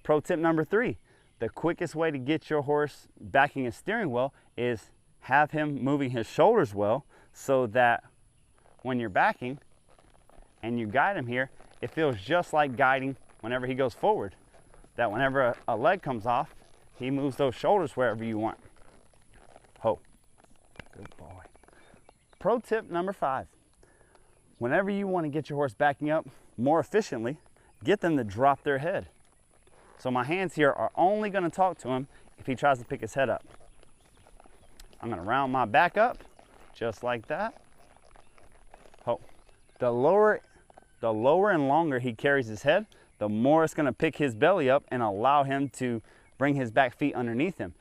Pro tip number 3, the quickest way to get your horse backing his steering well is have him moving his shoulders well, so that when you're backing and you guide him here, it feels just like guiding whenever he goes forward. That whenever a leg comes off, he moves those shoulders wherever you want. Ho, good boy. Pro tip number 5, whenever you want to get your horse backing up more efficiently, get them to drop their head. So my hands here are only going to talk to him if he tries to pick his head up. I'm going to round my back up just like that. Ho. The lower and longer he carries his head, the more it's going to pick his belly up and allow him to bring his back feet underneath him.